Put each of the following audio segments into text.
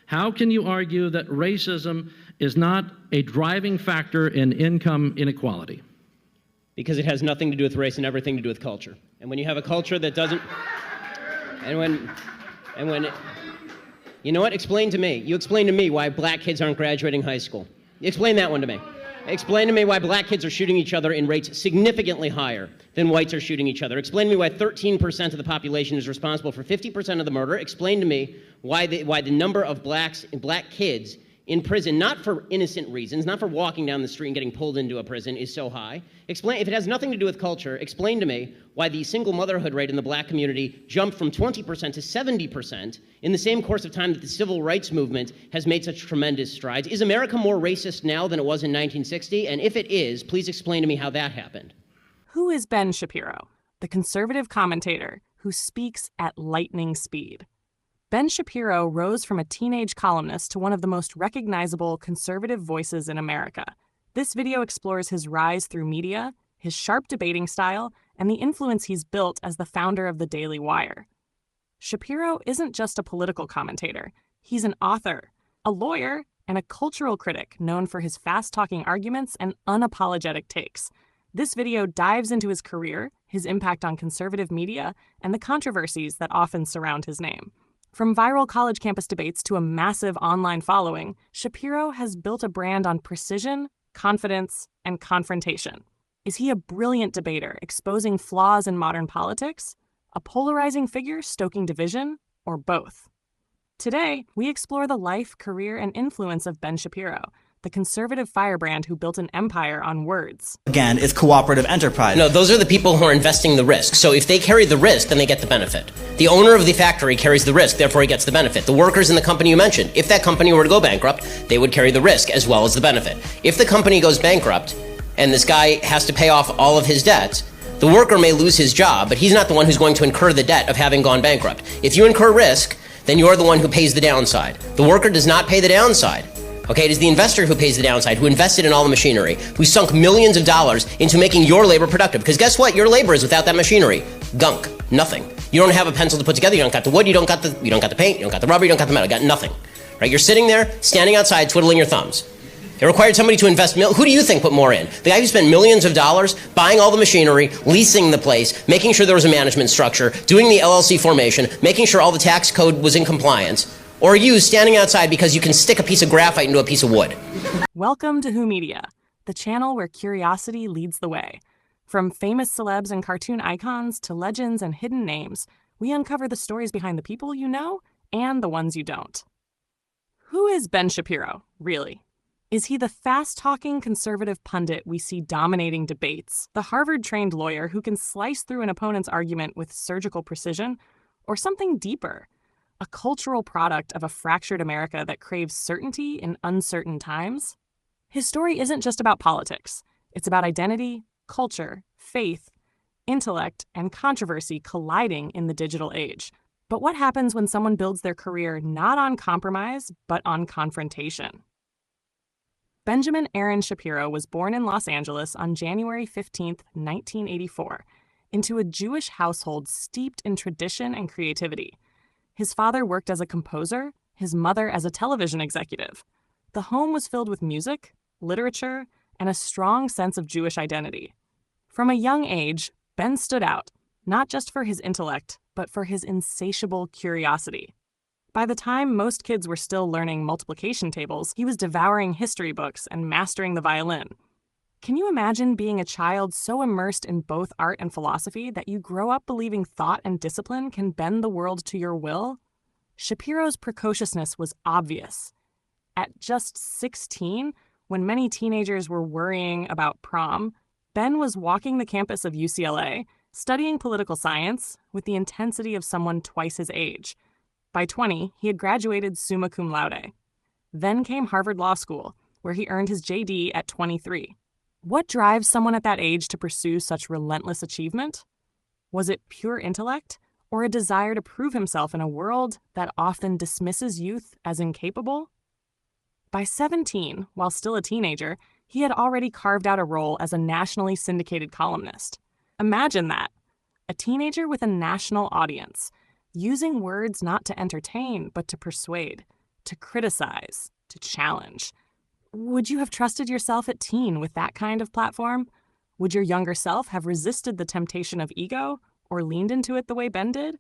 How can you argue that racism is not a driving factor in income inequality? Because it has nothing to do with race and everything to do with culture. And when you have a culture that doesn't, and when, you know what? Explain to me. You explain to me why black kids aren't graduating high school. Explain that one to me. Explain to me why black kids are shooting each other in rates significantly higher than whites are shooting each other. Explain to me why 13% of the population is responsible for 50% of the murder. Explain to me why the number of black kids in prison, not for innocent reasons, not for walking down the street and getting pulled into a prison, is so high. Explain, if it has nothing to do with culture, explain to me why the single motherhood rate in the black community jumped from 20% to 70% in the same course of time that the civil rights movement has made such tremendous strides. Is America more racist now than it was in 1960? And if it is, please explain to me how that happened. Who is Ben Shapiro, the conservative commentator who speaks at lightning speed? Ben Shapiro rose from a teenage columnist to one of the most recognizable conservative voices in America. This video explores his rise through media, his sharp debating style, and the influence he's built as the founder of the Daily Wire. Shapiro isn't just a political commentator. He's an author, a lawyer, and a cultural critic known for his fast-talking arguments and unapologetic takes. This video dives into his career, his impact on conservative media, and the controversies that often surround his name. From viral college campus debates to a massive online following, Shapiro has built a brand on precision, confidence, and confrontation. Is he a brilliant debater exposing flaws in modern politics, a polarizing figure stoking division, or both? Today, we explore the life, career, and influence of Ben Shapiro, the conservative firebrand who built an empire on words. Again, it's cooperative enterprise. No, those are the people who are investing the risk. So if they carry the risk, then they get the benefit. The owner of the factory carries the risk, therefore he gets the benefit. The workers in the company you mentioned, if that company were to go bankrupt, they would carry the risk as well as the benefit. If the company goes bankrupt and this guy has to pay off all of his debts, the worker may lose his job, but he's not the one who's going to incur the debt of having gone bankrupt. If you incur risk, then you're the one who pays the downside. The worker does not pay the downside. Okay, it is the investor who pays the downside, who invested in all the machinery, who sunk millions of dollars into making your labor productive. Because guess what? Your labor is without that machinery. Gunk. Nothing. You don't have a pencil to put together. You don't got the wood. You don't got the paint. You don't got the rubber. You don't got the metal. You got nothing. Right? You're sitting there, standing outside, twiddling your thumbs. It required somebody to invest. Who do you think put more in? The guy who spent millions of dollars buying all the machinery, leasing the place, making sure there was a management structure, doing the LLC formation, making sure all the tax code was in compliance. Or you standing outside because you can stick a piece of graphite into a piece of wood. Welcome to Who Media, the channel where curiosity leads the way. From famous celebs and cartoon icons to legends and hidden names, we uncover the stories behind the people you know and the ones you don't. Who is Ben Shapiro, really? Is he the fast-talking conservative pundit we see dominating debates, the Harvard-trained lawyer who can slice through an opponent's argument with surgical precision, or something deeper? A cultural product of a fractured America that craves certainty in uncertain times? His story isn't just about politics. It's about identity, culture, faith, intellect, and controversy colliding in the digital age. But what happens when someone builds their career not on compromise, but on confrontation? Benjamin Aaron Shapiro was born in Los Angeles on January 15, 1984, into a Jewish household steeped in tradition and creativity. His father worked as a composer, his mother as a television executive. The home was filled with music, literature, and a strong sense of Jewish identity. From a young age, Ben stood out, not just for his intellect, but for his insatiable curiosity. By the time most kids were still learning multiplication tables, he was devouring history books and mastering the violin. Can you imagine being a child so immersed in both art and philosophy that you grow up believing thought and discipline can bend the world to your will? Shapiro's precociousness was obvious. At just 16, when many teenagers were worrying about prom, Ben was walking the campus of UCLA, studying political science with the intensity of someone twice his age. By 20, he had graduated summa cum laude. Then came Harvard Law School, where he earned his JD at 23. What drives someone at that age to pursue such relentless achievement? Was it pure intellect, or a desire to prove himself in a world that often dismisses youth as incapable? By 17, while still a teenager, he had already carved out a role as a nationally syndicated columnist. Imagine that, a teenager with a national audience, using words not to entertain but to persuade, to criticize, to challenge. Would you have trusted yourself at teen with that kind of platform? Would your younger self have resisted the temptation of ego or leaned into it the way Ben did?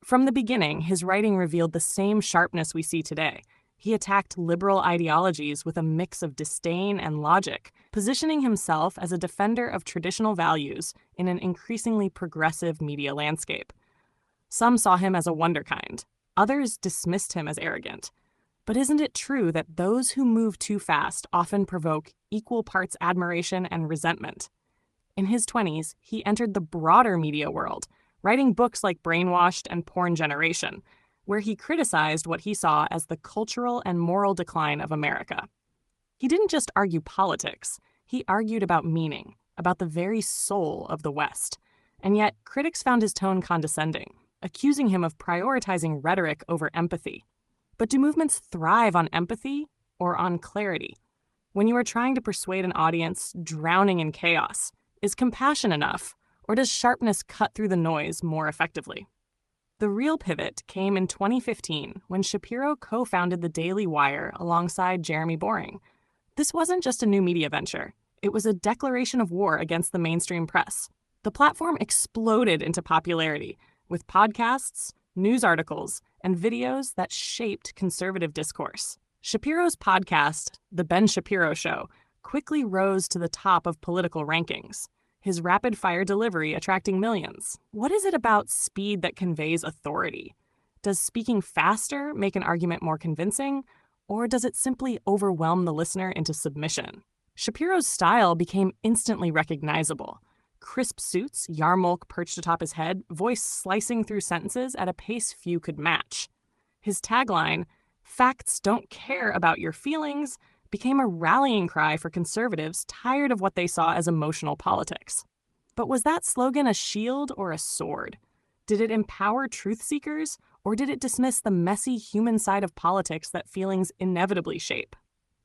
From the beginning, his writing revealed the same sharpness we see today. He attacked liberal ideologies with a mix of disdain and logic, positioning himself as a defender of traditional values in an increasingly progressive media landscape. Some saw him as a wonderkind. Others dismissed him as arrogant. But isn't it true that those who move too fast often provoke equal parts admiration and resentment? In his 20s, he entered the broader media world, writing books like Brainwashed and Porn Generation, where he criticized what he saw as the cultural and moral decline of America. He didn't just argue politics, he argued about meaning, about the very soul of the West. And yet, critics found his tone condescending, accusing him of prioritizing rhetoric over empathy. But do movements thrive on empathy or on clarity? When you are trying to persuade an audience drowning in chaos, is compassion enough, or does sharpness cut through the noise more effectively? The real pivot came in 2015 when Shapiro co-founded the Daily Wire alongside Jeremy Boring. This wasn't just a new media venture. It was a declaration of war against the mainstream press. The platform exploded into popularity with podcasts, news articles, and videos that shaped conservative discourse. Shapiro's podcast, The Ben Shapiro Show, quickly rose to the top of political rankings, his rapid-fire delivery attracting millions. What is it about speed that conveys authority? Does speaking faster make an argument more convincing, or does it simply overwhelm the listener into submission? Shapiro's style became instantly recognizable. Crisp suits, yarmulke perched atop his head, voice slicing through sentences at a pace few could match. His tagline, "Facts don't care about your feelings," became a rallying cry for conservatives tired of what they saw as emotional politics. But was that slogan a shield or a sword? Did it empower truth seekers, or did it dismiss the messy human side of politics that feelings inevitably shape?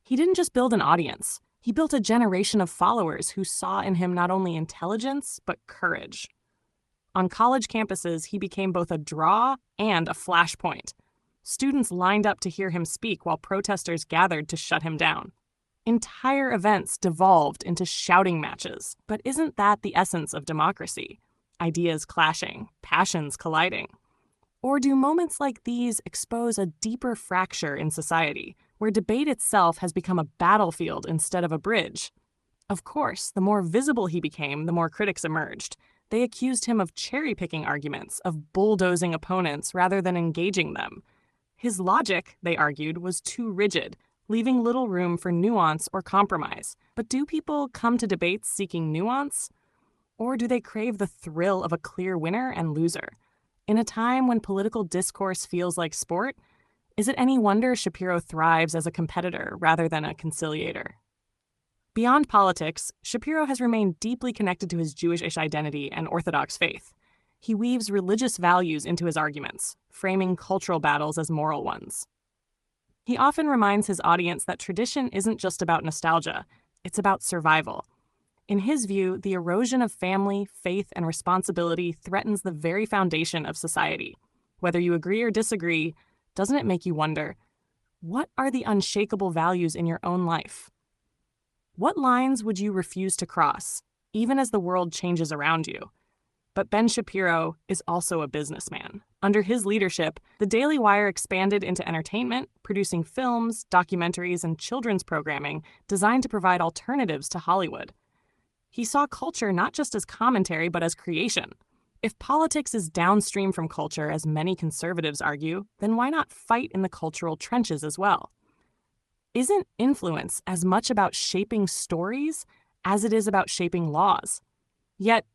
He didn't just build an audience. He built a generation of followers who saw in him not only intelligence, but courage. On college campuses, he became both a draw and a flashpoint. Students lined up to hear him speak while protesters gathered to shut him down. Entire events devolved into shouting matches. But isn't that the essence of democracy? Ideas clashing, passions colliding. Or do moments like these expose a deeper fracture in society, where debate itself has become a battlefield instead of a bridge? Of course, the more visible he became, the more critics emerged. They accused him of cherry-picking arguments, of bulldozing opponents rather than engaging them. His logic, they argued, was too rigid, leaving little room for nuance or compromise. But do people come to debates seeking nuance? Or do they crave the thrill of a clear winner and loser? In a time when political discourse feels like sport, is it any wonder Shapiro thrives as a competitor rather than a conciliator? Beyond politics, Shapiro has remained deeply connected to his Jewish identity and Orthodox faith. He weaves religious values into his arguments, framing cultural battles as moral ones. He often reminds his audience that tradition isn't just about nostalgia, it's about survival. In his view, the erosion of family, faith, and responsibility threatens the very foundation of society. Whether you agree or disagree, doesn't it make you wonder, what are the unshakable values in your own life? What lines would you refuse to cross, even as the world changes around you? But Ben Shapiro is also a businessman. Under his leadership, the Daily Wire expanded into entertainment, producing films, documentaries, and children's programming designed to provide alternatives to Hollywood. He saw culture not just as commentary, but as creation. If politics is downstream from culture, as many conservatives argue, then why not fight in the cultural trenches as well? Isn't influence as much about shaping stories as it is about shaping laws? Yet,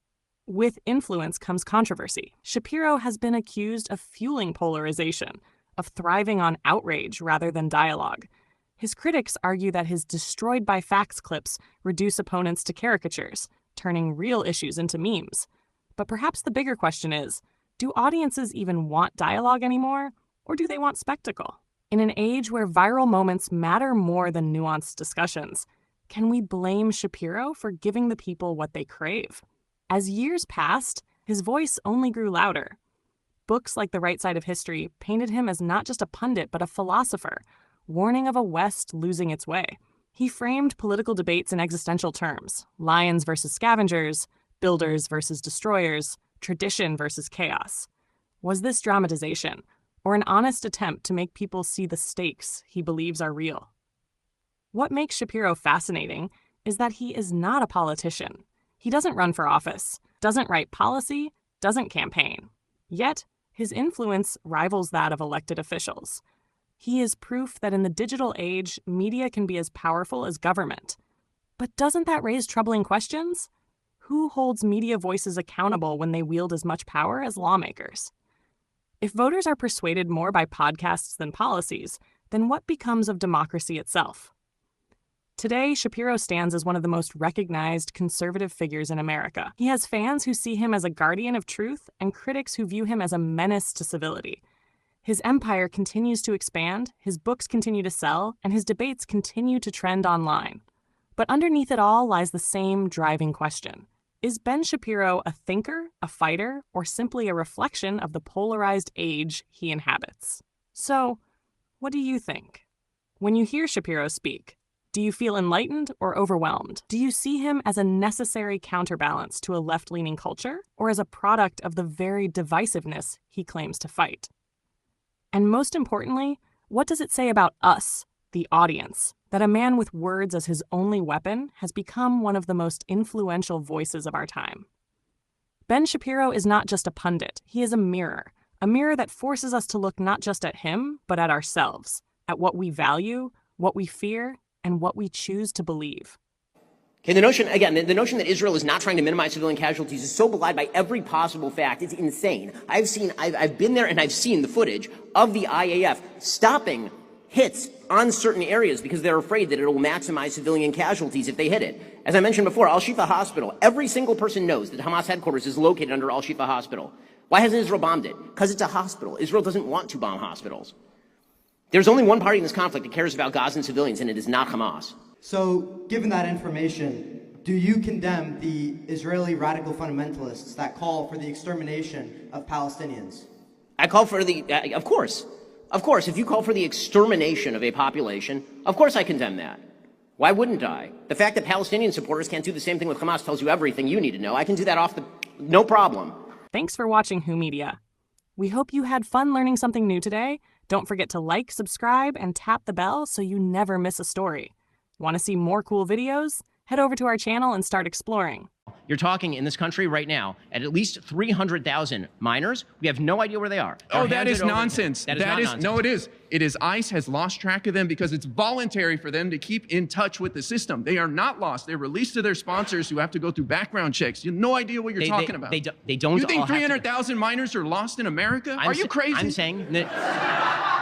with influence comes controversy. Shapiro has been accused of fueling polarization, of thriving on outrage rather than dialogue. His critics argue that his destroyed by facts clips reduce opponents to caricatures, turning real issues into memes. But perhaps the bigger question is, do audiences even want dialogue anymore, or do they want spectacle? In an age where viral moments matter more than nuanced discussions, can we blame Shapiro for giving the people what they crave? As years passed, his voice only grew louder. Books like The Right Side of History painted him as not just a pundit, but a philosopher, warning of a West losing its way. He framed political debates in existential terms: lions versus scavengers, builders versus destroyers, tradition versus chaos. Was this dramatization, or an honest attempt to make people see the stakes he believes are real? What makes Shapiro fascinating is that he is not a politician. He doesn't run for office, doesn't write policy, doesn't campaign. Yet, his influence rivals that of elected officials. He is proof that in the digital age, media can be as powerful as government. But doesn't that raise troubling questions? Who holds media voices accountable when they wield as much power as lawmakers? If voters are persuaded more by podcasts than policies, then what becomes of democracy itself? Today, Shapiro stands as one of the most recognized conservative figures in America. He has fans who see him as a guardian of truth and critics who view him as a menace to civility. His empire continues to expand, his books continue to sell, and his debates continue to trend online. But underneath it all lies the same driving question. Is Ben Shapiro a thinker, a fighter, or simply a reflection of the polarized age he inhabits? So, what do you think? When you hear Shapiro speak, do you feel enlightened or overwhelmed? Do you see him as a necessary counterbalance to a left-leaning culture, or as a product of the very divisiveness he claims to fight? And most importantly, what does it say about us, the audience, that a man with words as his only weapon has become one of the most influential voices of our time? Ben Shapiro is not just a pundit, he is a mirror that forces us to look not just at him, but at ourselves, at what we value, what we fear, and what we choose to believe. Okay, the notion that Israel is not trying to minimize civilian casualties is so belied by every possible fact. It's insane. I've been there and I've seen the footage of the IAF stopping hits on certain areas because they're afraid that it will maximize civilian casualties if they hit it. As I mentioned before, Al-Shifa Hospital, every single person knows that Hamas headquarters is located under Al-Shifa Hospital. Why hasn't Israel bombed it? Because it's a hospital. Israel doesn't want to bomb hospitals. There's only one party in this conflict that cares about Gazan civilians, and it is not Hamas. So, given that information, do you condemn the Israeli radical fundamentalists that call for the extermination of Palestinians? I call for of course, if you call for the extermination of a population, of course I condemn that. Why wouldn't I? The fact that Palestinian supporters can't do the same thing with Hamas tells you everything you need to know. I can do that no problem. Thanks for watching Who Media. We hope you had fun learning something new today. Don't forget to like, subscribe, and tap the bell so you never miss a story. Want to see more cool videos? Head over to our channel and start exploring. You're talking in this country right now at least 300,000 minors. We have no idea where they are. Oh, that is nonsense. That is not nonsense. No, it is. It is ICE has lost track of them because it's voluntary for them to keep in touch with the system. They are not lost. They're released to their sponsors who have to go through background checks. You have no idea what you're talking about. They don't. You think 300,000 minors are lost in America? Are you crazy? I'm saying that.